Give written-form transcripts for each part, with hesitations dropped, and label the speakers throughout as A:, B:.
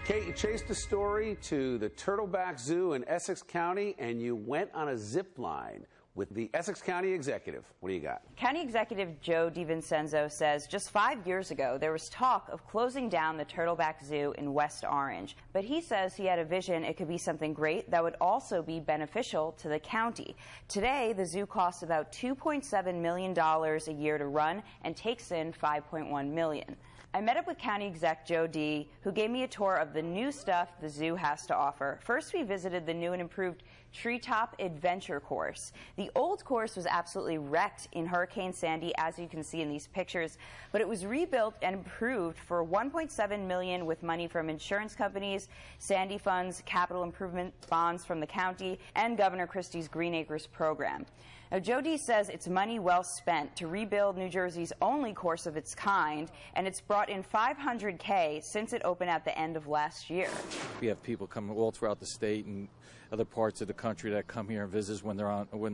A: Kate, you chased a story to the Turtleback Zoo in Essex County, and you went on a zip line with the Essex County Executive. What do you got?
B: County Executive Joe.DiVincenzo says just 5 years ago there was talk of closing down the Turtleback Zoo in West Orange. But he says he had a vision it could be something great that would also be beneficial to the county. Today, the zoo costs about $2.7 million a year to run and takes in $5.1 million. I met up with County Exec Joe D., who gave me a tour of the new stuff the zoo has to offer. First, we visited the new and improved Treetop Adventure Course. The old course was absolutely wrecked in Hurricane Sandy, as you can see in these pictures, but it was rebuilt and improved for $1.7 million with money from insurance companies, Sandy funds, capital improvement bonds from the county, and Governor Christie's Green Acres program. Now, Joe D. says it's money well spent to rebuild New Jersey's only course of its kind, and it's brought in $500K since it opened at the end of last year.
C: We have people coming all throughout the state and other parts of the country that come here and visit when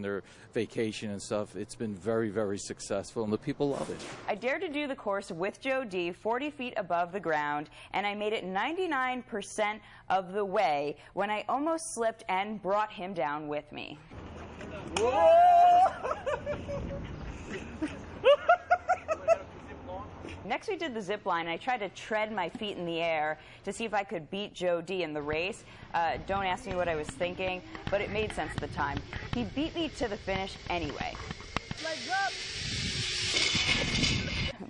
C: they're vacation and stuff. It's been very, very successful, and the people love it.
B: I dared to do the course with Joe D. 40 feet above the ground, and I made it 99% of the way when I almost slipped and brought him down with me. Next, we did the zip line, and I tried to tread my feet in the air to see if I could beat Joe D. in the race. Don't ask me what I was thinking, but it made sense at the time. He beat me to the finish anyway. Legs up!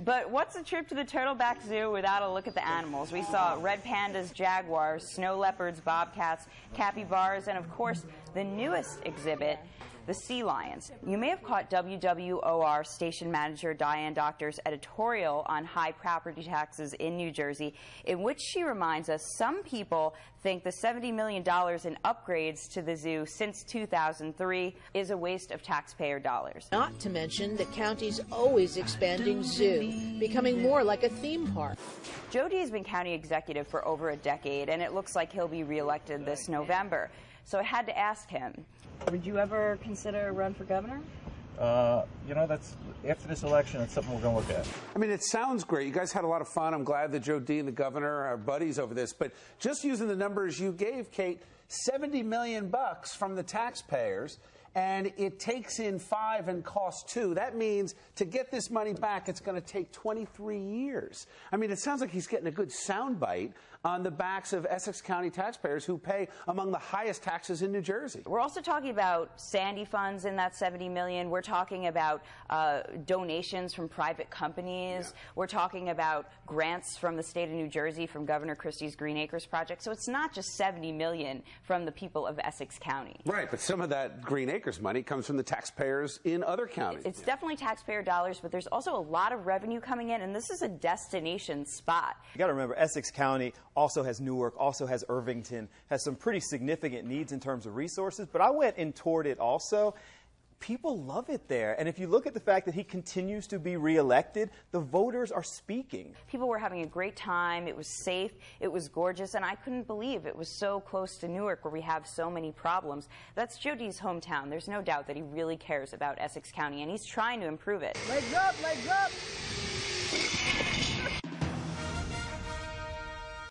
B: But what's a trip to the Turtleback Zoo without a look at the animals? We saw red pandas, jaguars, snow leopards, bobcats, capybaras, and of course, the newest exhibit, the sea lions. You may have caught WWOR station manager Diane Doctor's editorial on high property taxes in New Jersey, in which she reminds us some people think the $70 million in upgrades to the zoo since 2003 is a waste of taxpayer dollars.
D: Not to mention the county's always expanding zoo, becoming more like a theme park.
B: Joe D. has been county executive for over a decade, and it looks like he'll be reelected this November. So I had to ask him, would you ever consider a run for governor?
E: You know, that's after this election, it's something we're going to look at.
A: I mean, it sounds great. You guys had a lot of fun. I'm glad that Joe D. and the governor are buddies over this. But just using the numbers you gave, Kate, $70 million from the taxpayers, and it takes in $5 and costs $2. That means to get this money back, it's going to take 23 years. I mean, it sounds like he's getting a good soundbite on the backs of Essex County taxpayers who pay among the highest taxes in New Jersey.
B: We're also talking about Sandy funds in that $70 million. We're talking about donations from private companies. Yeah. We're talking about grants from the state of New Jersey from Governor Christie's Green Acres project. So it's not just $70 million from the people of Essex County.
A: Right, but some of that Green Acres money comes from the taxpayers in other counties.
B: It's definitely taxpayer dollars, but there's also a lot of revenue coming in, and this is a destination spot.
F: You got to remember, Essex County also has Newark, also has Irvington, has some pretty significant needs in terms of resources, but I went and toured it also. People love it there, and if you look at the fact that he continues to be reelected, the voters are speaking.
B: People were having a great time. It was safe. It was gorgeous, and I couldn't believe it was so close to Newark, where we have so many problems. That's Joe D.'s hometown. There's no doubt that he really cares about Essex County, and he's trying to improve it.
G: Legs up, legs up!